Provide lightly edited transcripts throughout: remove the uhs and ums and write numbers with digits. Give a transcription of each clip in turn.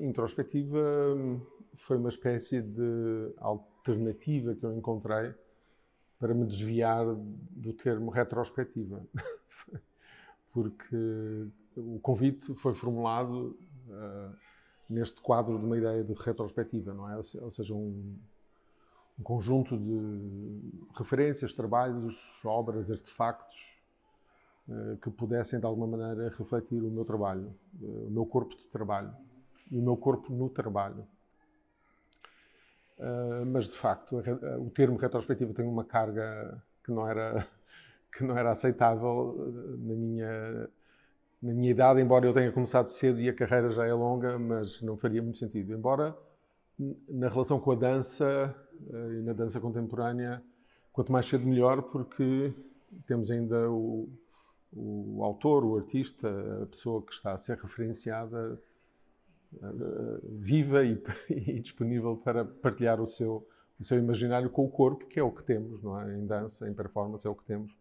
Introspectiva foi uma espécie de alternativa que eu encontrei para me desviar do termo retrospectiva. Porque o convite foi formulado neste quadro de uma ideia de retrospectiva, não é? Ou seja, um conjunto de referências, trabalhos, obras, artefactos que pudessem de alguma maneira refletir o meu trabalho, o meu corpo de trabalho e o meu corpo no trabalho. Mas de facto o termo retrospectiva tem uma carga que não era aceitável na minha idade, embora eu tenha começado cedo e a carreira já é longa, mas não faria muito sentido. Embora na relação com a dança e na dança contemporânea, quanto mais cedo melhor, porque temos ainda o autor, o artista, a pessoa que está a ser referenciada viva e disponível para partilhar o seu imaginário com o corpo, que é o que temos, não é? Em dança, em performance, é o que temos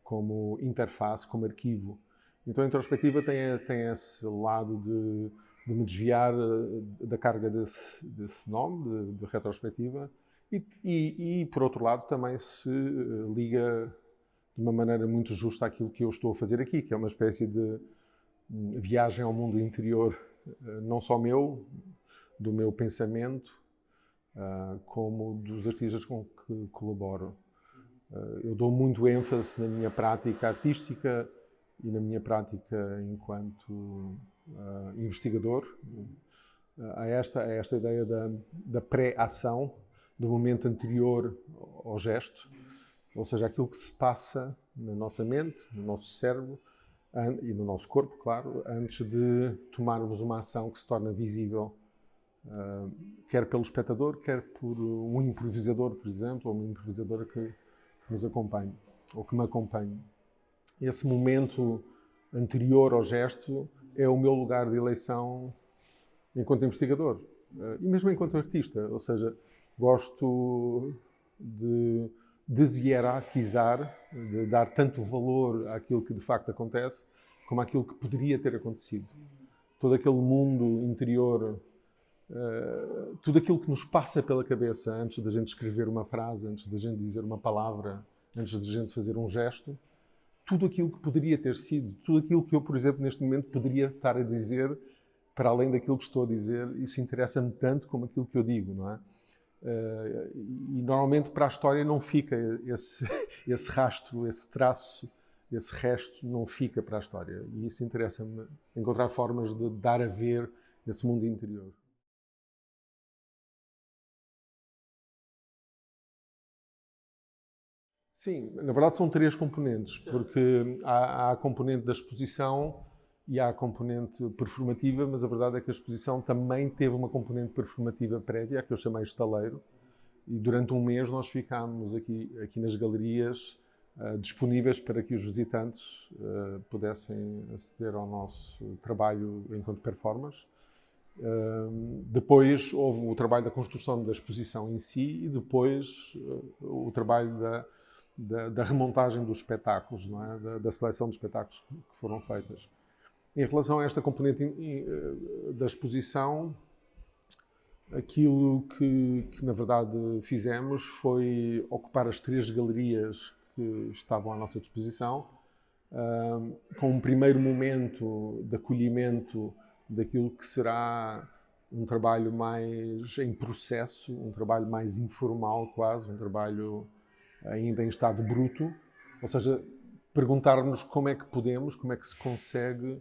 como interface, como arquivo. Então a introspectiva tem esse lado de me desviar da carga desse nome, de retrospectiva, e por outro lado também se liga de uma maneira muito justa àquilo que eu estou a fazer aqui, que é uma espécie de viagem ao mundo interior, não só do meu pensamento, como dos artistas com que colaboro. Eu dou muito ênfase na minha prática artística e na minha prática enquanto investigador a esta ideia da pré-ação, do momento anterior ao gesto, ou seja, aquilo que se passa na nossa mente, no nosso cérebro e no nosso corpo, claro, antes de tomarmos uma ação que se torna visível, quer pelo espectador, quer por um improvisador, por exemplo, ou uma improvisadora que nos acompanhe, ou que me acompanhe. Esse momento anterior ao gesto é o meu lugar de eleição enquanto investigador e mesmo enquanto artista, ou seja, gosto de deshierarquizar, de dar tanto valor àquilo que de facto acontece como àquilo que poderia ter acontecido. Todo aquele mundo interior, tudo aquilo que nos passa pela cabeça antes da gente escrever uma frase, antes da gente dizer uma palavra, antes da gente fazer um gesto, tudo aquilo que poderia ter sido, tudo aquilo que eu, por exemplo, neste momento poderia estar a dizer, para além daquilo que estou a dizer, isso interessa-me tanto como aquilo que eu digo, não é? E normalmente para a história não fica esse rastro, esse traço, esse resto não fica para a história. E isso interessa-me, encontrar formas de dar a ver esse mundo interior. Sim, na verdade são três componentes, porque há a componente da exposição e há a componente performativa, mas a verdade é que a exposição também teve uma componente performativa prévia, que eu chamei estaleiro, e durante um mês nós ficámos aqui nas galerias disponíveis para que os visitantes pudessem aceder ao nosso trabalho enquanto performers. Depois houve o trabalho da construção da exposição em si e depois o trabalho da remontagem dos espetáculos, não é? Da seleção de espetáculos que foram feitas. Em relação a esta componente da exposição, aquilo que na verdade fizemos foi ocupar as três galerias que estavam à nossa disposição, com um primeiro momento de acolhimento daquilo que será um trabalho mais em processo, um trabalho mais informal quase, um trabalho ainda em estado bruto, ou seja, perguntar-nos como é que podemos, como é que se consegue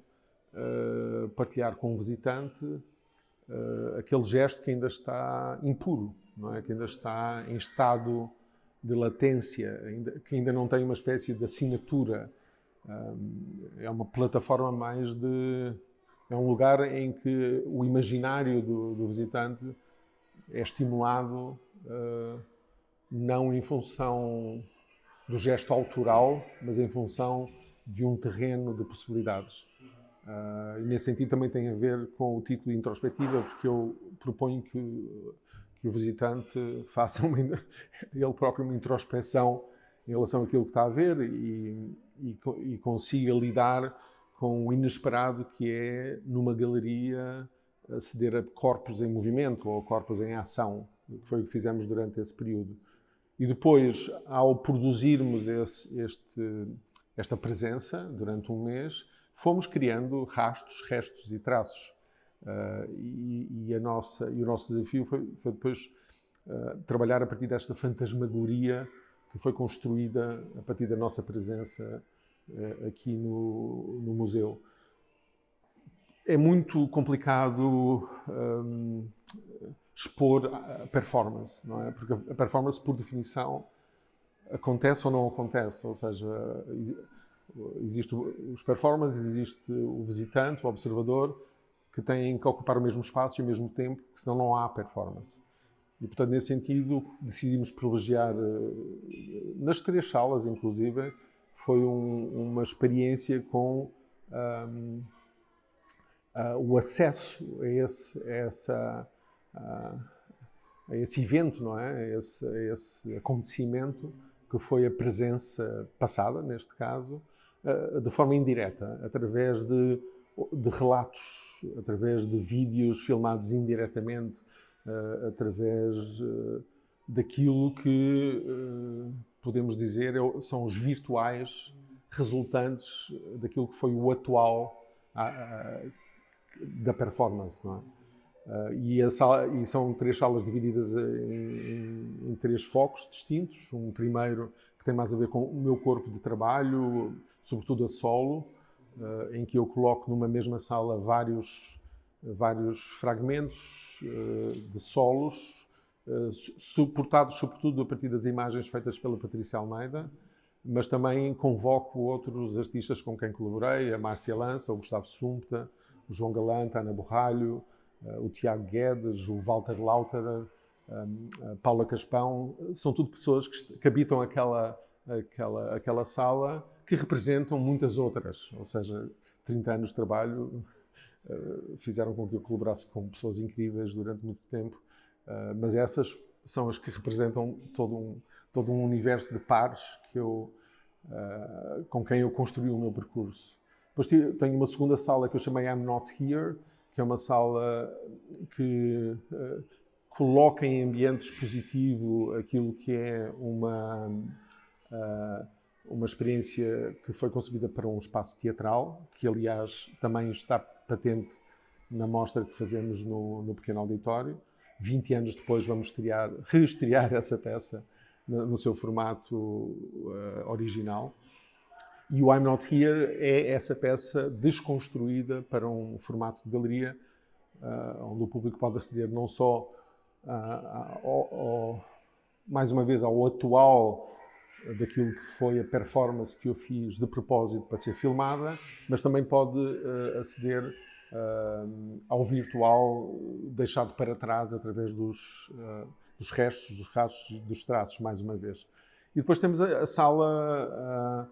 partilhar com o visitante aquele gesto que ainda está impuro, não é? Que ainda está em estado de latência, que ainda não tem uma espécie de assinatura. É uma plataforma mais de... É um lugar em que o imaginário do visitante é estimulado não em função do gesto autoral, mas em função de um terreno de possibilidades. E nesse sentido também tem a ver com o título introspectiva, porque eu proponho que o visitante faça ele próprio uma introspeção em relação àquilo que está a ver e consiga lidar com o inesperado que é, numa galeria, aceder a corpos em movimento ou corpos em ação, que foi o que fizemos durante esse período. E depois, ao produzirmos esta presença durante um mês, fomos criando rastros, restos e traços. E o nosso desafio foi depois trabalhar a partir desta fantasmagoria que foi construída a partir da nossa presença aqui no museu. É muito complicado expor a performance, não é? Porque a performance, por definição, acontece ou não acontece. Ou seja, existem os performers, existe o visitante, o observador, que têm que ocupar o mesmo espaço e o mesmo tempo, porque senão não há performance. E, portanto, nesse sentido, decidimos privilegiar, nas 3 salas, inclusive, foi uma experiência com o acesso a esse evento, não é? A esse acontecimento, que foi a presença passada, neste caso, de forma indireta, através de relatos, através de vídeos filmados indiretamente, através daquilo que podemos dizer são os virtuais resultantes daquilo que foi o atual da performance, não é? E são 3 salas divididas em 3 focos distintos. Um primeiro que tem mais a ver com o meu corpo de trabalho, sobretudo a solo, em que eu coloco numa mesma sala vários fragmentos de solos, suportados sobretudo a partir das imagens feitas pela Patrícia Almeida, mas também convoco outros artistas com quem colaborei, a Márcia Lança, o Gustavo Sumpta, o João Galante, a Ana Borralho, o Tiago Guedes, o Walter Lauterer, a Paula Caspão. São tudo pessoas que habitam aquela sala, que representam muitas outras. Ou seja, 30 anos de trabalho fizeram com que eu colaborasse com pessoas incríveis durante muito tempo, mas essas são as que representam todo um universo de pares com quem eu construí o meu percurso. Depois tenho uma segunda sala que eu chamei I'm Not Here, que é uma sala que coloca em ambiente expositivo aquilo que é uma experiência que foi concebida para um espaço teatral, que aliás também está patente na mostra que fazemos no Pequeno Auditório. 20 anos depois vamos reestrear essa peça no seu formato original. E o I'm Not Here é essa peça desconstruída para um formato de galeria, onde o público pode aceder não só, mais uma vez, ao atual daquilo que foi a performance que eu fiz de propósito para ser filmada, mas também pode aceder ao virtual deixado para trás através dos restos, dos rastros, dos traços, mais uma vez. E depois temos a sala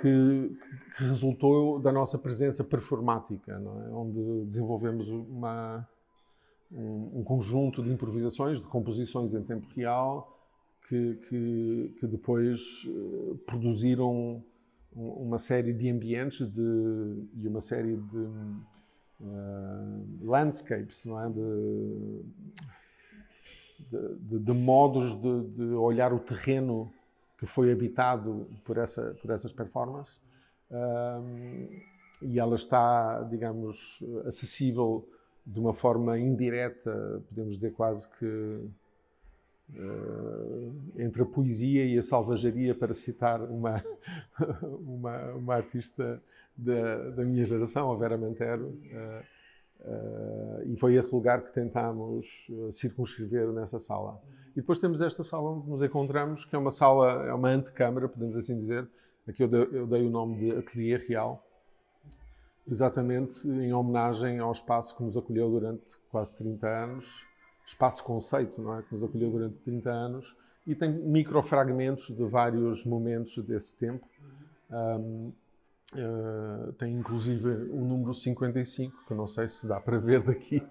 que resultou da nossa presença performática, não é? Onde desenvolvemos um conjunto de improvisações, de composições em tempo real, que depois produziram uma série de ambientes e uma série de landscapes, não é? De modos de olhar o terreno que foi habitado por essas performances, e ela está, digamos, acessível de uma forma indireta, podemos dizer quase que entre a poesia e a salvajaria, para citar uma artista da minha geração, a Vera Mantero, e foi esse lugar que tentámos circunscrever nessa sala. E depois temos esta sala onde nos encontramos, que é uma sala, é uma antecâmara, podemos assim dizer. Aqui eu dei o nome de Ateliê Real, exatamente em homenagem ao espaço que nos acolheu durante quase 30 anos, espaço conceito, não é? Que nos acolheu durante 30 anos, e tem microfragmentos de vários momentos desse tempo. Tem inclusive o número 55, que eu não sei se dá para ver daqui,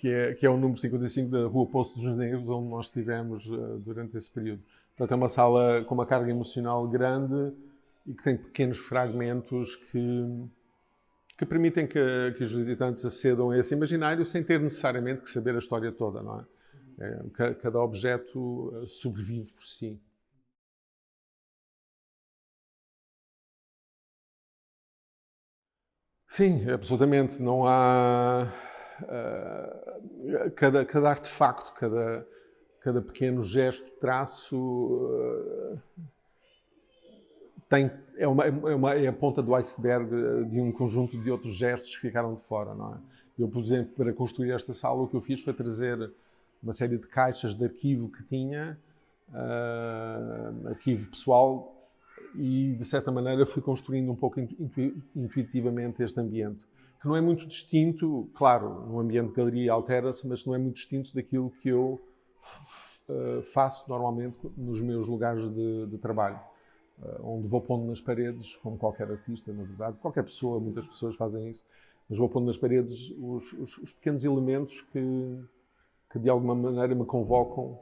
que é o número 55 da Rua Poço dos Negros, onde nós estivemos durante esse período. Portanto, é uma sala com uma carga emocional grande e que tem pequenos fragmentos que que permitem que os visitantes acedam a esse imaginário sem ter necessariamente que saber a história toda, não é? Cada objeto sobrevive por si. Sim, absolutamente. Não há. Cada artefacto, cada pequeno gesto, traço, é a ponta do iceberg de um conjunto de outros gestos que ficaram de fora, não é? Eu, por exemplo, para construir esta sala, o que eu fiz foi trazer uma série de caixas de arquivo que tinha, arquivo pessoal, e, de certa maneira, fui construindo um pouco intuitivamente este ambiente, que não é muito distinto, claro, no ambiente de galeria altera-se, mas não é muito distinto daquilo que eu faço normalmente nos meus lugares de trabalho, onde vou pondo nas paredes, como qualquer artista, na verdade, qualquer pessoa, muitas pessoas fazem isso, mas vou pondo nas paredes os pequenos elementos que de alguma maneira me convocam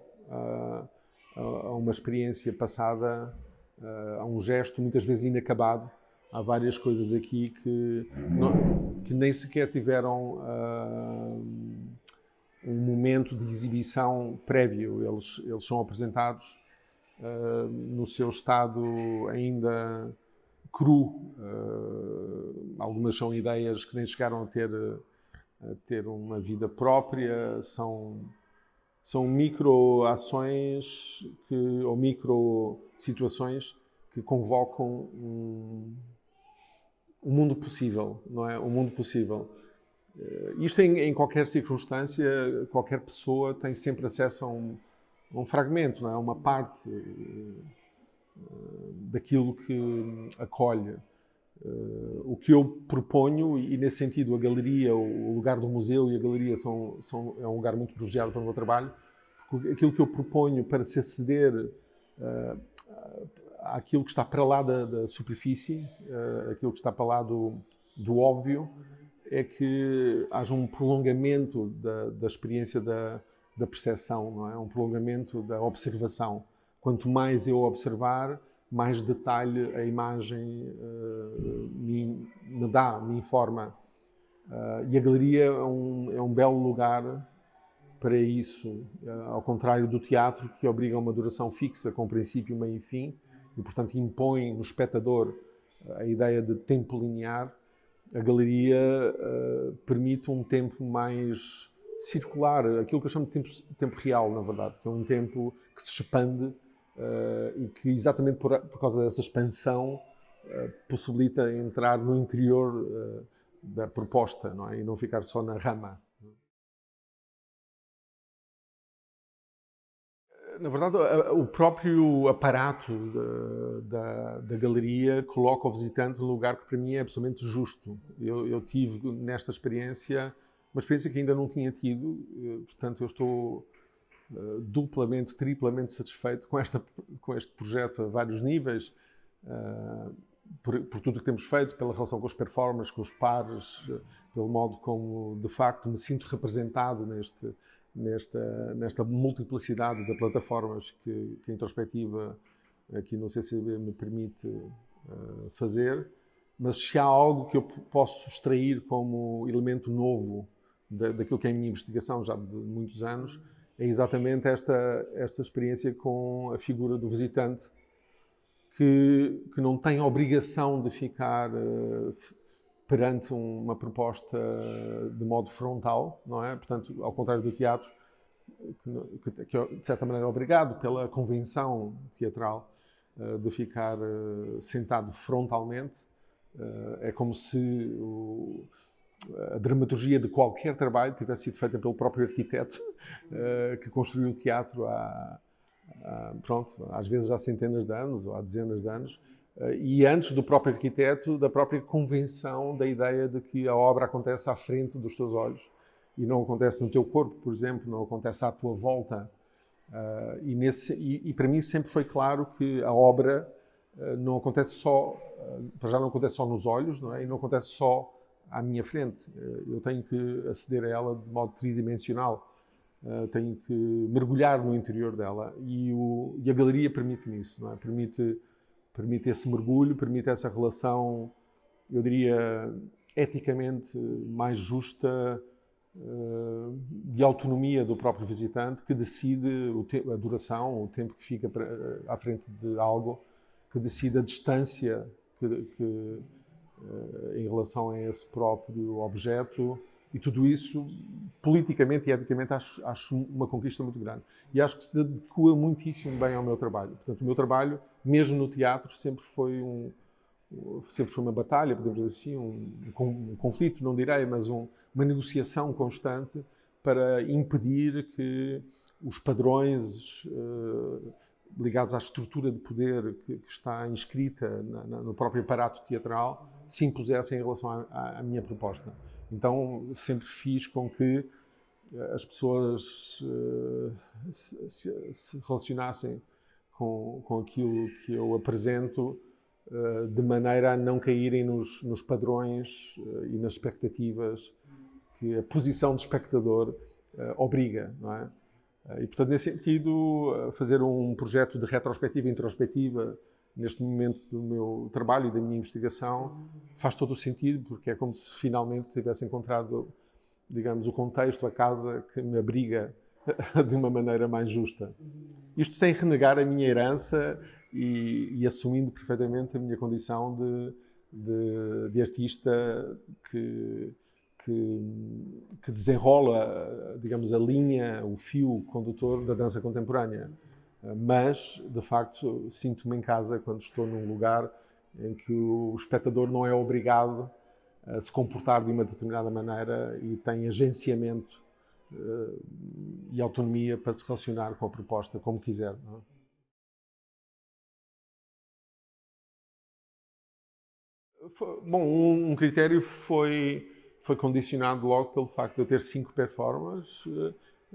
a uma experiência passada, a um gesto muitas vezes inacabado. Há várias coisas aqui que nem sequer tiveram um momento de exibição prévio. Eles são apresentados no seu estado ainda cru. Algumas são ideias que nem chegaram a ter uma vida própria, são micro-ações ou micro-situações que convocam um mundo possível, não é? Um mundo possível. Isto em qualquer circunstância, qualquer pessoa tem sempre acesso a um fragmento, não é? Uma parte daquilo que acolhe. O que eu proponho, e nesse sentido a galeria, o lugar do museu e a galeria é um lugar muito privilegiado para o meu trabalho, porque aquilo que eu proponho para se aceder àquilo que está para lá da superfície, aquilo que está para lá do óbvio, é que haja um prolongamento da experiência da percepção, não é? Um prolongamento da observação. Quanto mais eu observar, mais detalhe a imagem me dá, me informa. E a galeria é um belo lugar para isso, ao contrário do teatro, que obriga a uma duração fixa, com princípio, meio e fim, e, portanto, impõe no espectador a ideia de tempo linear. A galeria permite um tempo mais circular, aquilo que eu chamo de tempo real, na verdade, que é um tempo que se expande e que, exatamente por causa dessa expansão, possibilita entrar no interior da proposta, não é? E não ficar só na rama. Na verdade, o próprio aparato da galeria coloca o visitante num lugar que para mim é absolutamente justo. Eu tive nesta experiência, uma experiência que ainda não tinha tido, portanto eu estou duplamente, triplamente satisfeito com este projeto a vários níveis, por tudo o que temos feito, pela relação com os performers, com os pares, pelo modo como de facto me sinto representado nesta multiplicidade de plataformas que a introspectiva aqui no CCB me permite fazer, mas se há algo que eu posso extrair como elemento novo daquilo que é a minha investigação já de muitos anos, é exatamente esta experiência com a figura do visitante que não tem a obrigação de ficar perante uma proposta de modo frontal, não é? Portanto, ao contrário do teatro, que de certa maneira é obrigado pela convenção teatral de ficar sentado frontalmente. É como se a dramaturgia de qualquer trabalho tivesse sido feita pelo próprio arquiteto que construiu o teatro às vezes há centenas de anos ou há dezenas de anos. E antes do próprio arquiteto, da própria convenção da ideia de que a obra acontece à frente dos teus olhos e não acontece no teu corpo, por exemplo, não acontece à tua volta. E para mim sempre foi claro que a obra não acontece só, para já não acontece só nos olhos, não é? E não acontece só à minha frente. Eu tenho que aceder a ela de modo tridimensional. Tenho que mergulhar no interior dela. E a galeria permite-me isso, não é? Permite esse mergulho, permite essa relação, eu diria, eticamente mais justa, de autonomia do próprio visitante, que decide a duração, o tempo que fica à frente de algo, que decide a distância em relação a esse próprio objeto, e tudo isso, politicamente e eticamente, acho uma conquista muito grande. E acho que se adequa muitíssimo bem ao meu trabalho. Portanto, o meu trabalho, mesmo no teatro, sempre foi uma batalha, podemos dizer assim, um conflito, não direi, mas uma negociação constante para impedir que os padrões ligados à estrutura de poder que está inscrita no próprio aparato teatral se impusessem em relação à minha proposta. Então, sempre fiz com que as pessoas se relacionassem com aquilo que eu apresento de maneira a não caírem nos padrões e nas expectativas que a posição de espectador obriga, não é? E, portanto, nesse sentido, fazer um projeto de retrospectiva e introspectiva neste momento do meu trabalho e da minha investigação faz todo o sentido, porque é como se finalmente tivesse encontrado, digamos, o contexto, a casa que me abriga de uma maneira mais justa. Isto sem renegar a minha herança e assumindo perfeitamente a minha condição de artista que desenrola, digamos, a linha, o fio condutor da dança contemporânea. Mas, de facto, sinto-me em casa quando estou num lugar em que o espectador não é obrigado a se comportar de uma determinada maneira e tem agenciamento e autonomia para se relacionar com a proposta como quiser. Não é? Bom, um critério foi condicionado logo pelo facto de eu ter 5 performers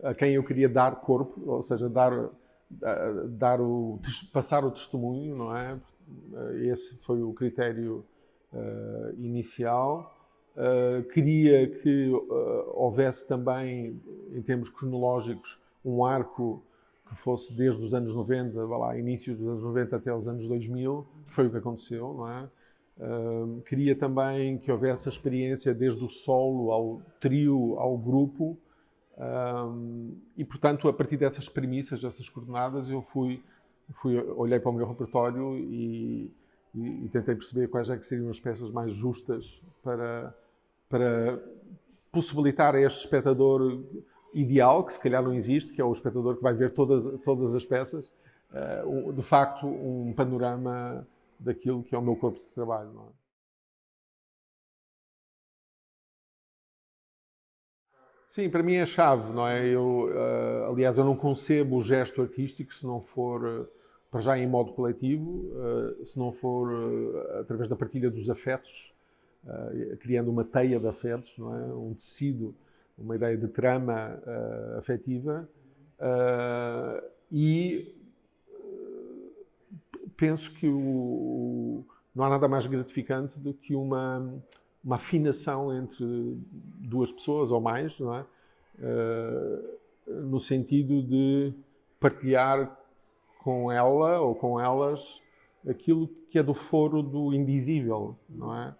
a quem eu queria dar corpo, ou seja, passar o testemunho, não é? Esse foi o critério inicial. Queria que houvesse também, em termos cronológicos, um arco que fosse desde os anos 90, início dos anos 90 até os anos 2000, que foi o que aconteceu, não é? Queria também que houvesse a experiência desde o solo ao trio, ao grupo, e, portanto, a partir dessas premissas, dessas coordenadas, eu olhei para o meu repertório e tentei perceber quais é que seriam as peças mais justas para possibilitar a este espectador ideal, que se calhar não existe, que é o espectador que vai ver todas as peças, de facto, um panorama daquilo que é o meu corpo de trabalho. Não é? Sim, para mim é chave, não é? Aliás, eu não concebo o gesto artístico se não for, para já em modo coletivo, se não for através da partilha dos afetos, criando uma teia de afetos, não é? Um tecido, uma ideia de trama afetiva. E penso que não há nada mais gratificante do que uma afinação entre duas pessoas ou mais, não é? No sentido de partilhar com ela ou com elas aquilo que é do foro do indizível, não é?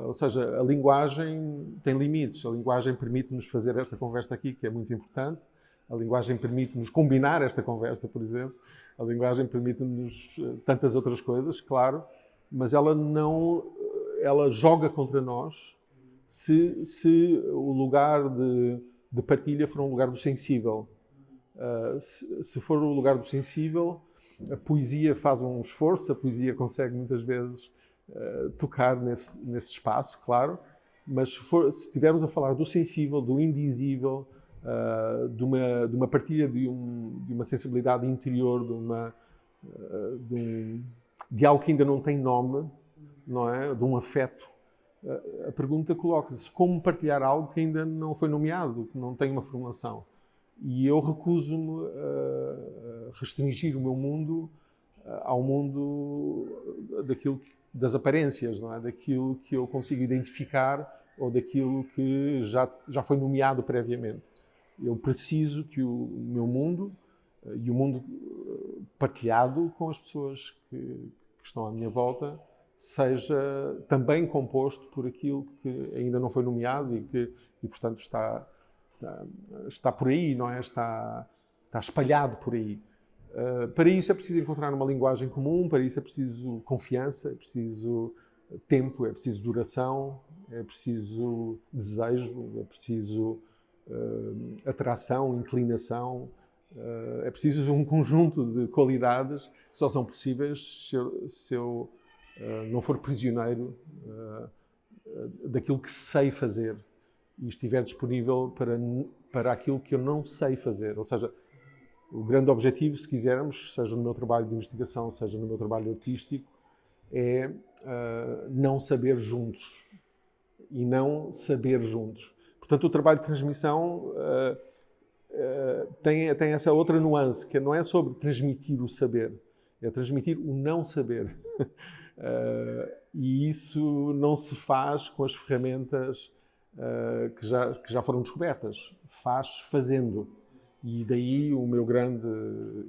Ou seja, a linguagem tem limites, a linguagem permite-nos fazer esta conversa aqui, que é muito importante, a linguagem permite-nos combinar esta conversa, por exemplo, a linguagem permite-nos tantas outras coisas, claro, mas ela joga contra nós se o lugar de partilha for um lugar do sensível. Se for o lugar do sensível, a poesia faz um esforço, a poesia consegue muitas vezes tocar nesse espaço, claro, mas se estivermos a falar do sensível, do indizível, de uma partilha de uma sensibilidade interior, de algo que ainda não tem nome, não é? De um afeto, a pergunta coloca-se: como partilhar algo que ainda não foi nomeado, que não tem uma formulação? E eu recuso-me a restringir o meu mundo ao mundo das aparências, não é? Daquilo que eu consigo identificar ou daquilo que já foi nomeado previamente. Eu preciso que o meu mundo e o mundo partilhado com as pessoas que estão à minha volta seja também composto por aquilo que ainda não foi nomeado e portanto, está por aí, não é? Está espalhado por aí. Para isso é preciso encontrar uma linguagem comum, para isso é preciso confiança, é preciso tempo, é preciso duração, é preciso desejo, é preciso atração, inclinação, é preciso um conjunto de qualidades que só são possíveis se eu não for prisioneiro daquilo que sei fazer e estiver disponível para aquilo que eu não sei fazer. Ou seja, o grande objetivo, se quisermos, seja no meu trabalho de investigação, seja no meu trabalho artístico, é não saber juntos e não saber juntos. Portanto, o trabalho de transmissão tem essa outra nuance, que não é sobre transmitir o saber, é transmitir o não saber. E isso não se faz com as ferramentas que já foram descobertas, faz fazendo. E daí o meu grande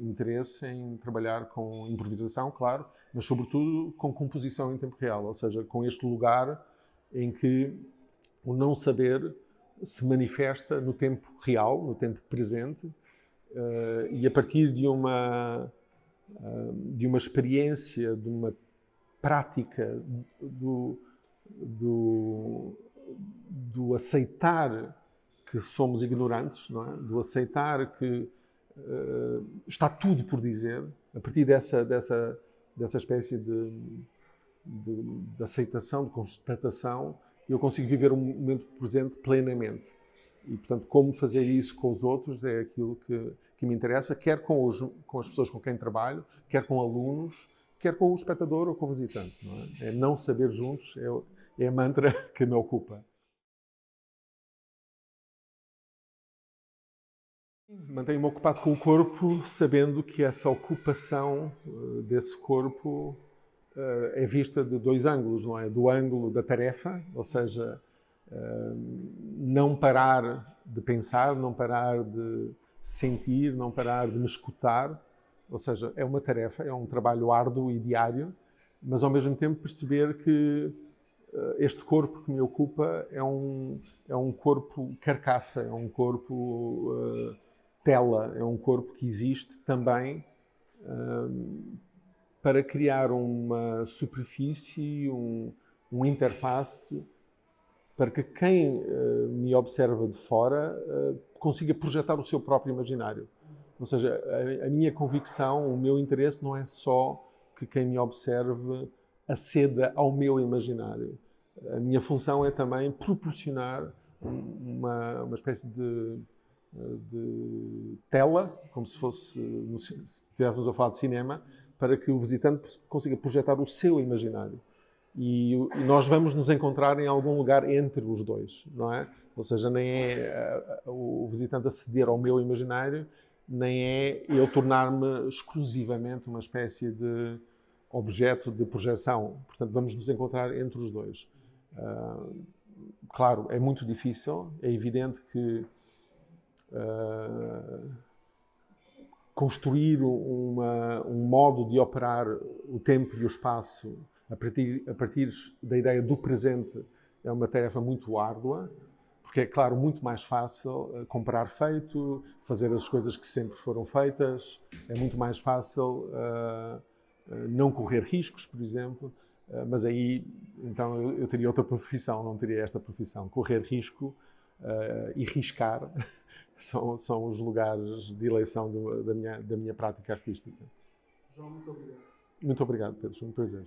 interesse em trabalhar com improvisação, claro, mas sobretudo com composição em tempo real, ou seja, com este lugar em que o não saber se manifesta no tempo real, no tempo presente, e a partir de uma experiência, de uma prática, do aceitar que somos ignorantes, não é? Do aceitar que está tudo por dizer, a partir dessa espécie de aceitação, de constatação, eu consigo viver o momento presente plenamente. E, portanto, como fazer isso com os outros é aquilo que me interessa, quer com as pessoas com quem trabalho, quer com alunos, quer com o espectador ou com o visitante. Não é? Não saber juntos é a mantra que me ocupa. Mantenho-me ocupado com o corpo, sabendo que essa ocupação desse corpo é vista de dois ângulos, não é? Do ângulo da tarefa, ou seja, não parar de pensar, não parar de sentir, não parar de me escutar, ou seja, é uma tarefa, é um trabalho árduo e diário, mas ao mesmo tempo perceber que este corpo que me ocupa é um corpo carcaça, é um corpo tela, é um corpo que existe também para criar uma superfície, um interface, para que quem me observa de fora consiga projetar o seu próprio imaginário. Ou seja, a minha convicção, o meu interesse não é só que quem me observe aceda ao meu imaginário. A minha função é também proporcionar uma espécie de tela, como se estivéssemos a falar de cinema, para que o visitante consiga projetar o seu imaginário. E nós vamos nos encontrar em algum lugar entre os dois, não é? Ou seja, nem é o visitante aceder ao meu imaginário, nem é eu tornar-me exclusivamente uma espécie de objeto de projeção. Portanto, vamos nos encontrar entre os dois. Claro, é muito difícil, é evidente que construir um modo de operar o tempo e o espaço a partir da ideia do presente é uma tarefa muito árdua, porque é, claro, muito mais fácil comprar feito, fazer as coisas que sempre foram feitas, é muito mais fácil não correr riscos, por exemplo, mas aí, então, eu teria outra profissão, não teria esta profissão. Correr risco e riscar são os lugares de eleição da minha prática artística. João, muito obrigado. Muito obrigado, Pedro. Foi um prazer.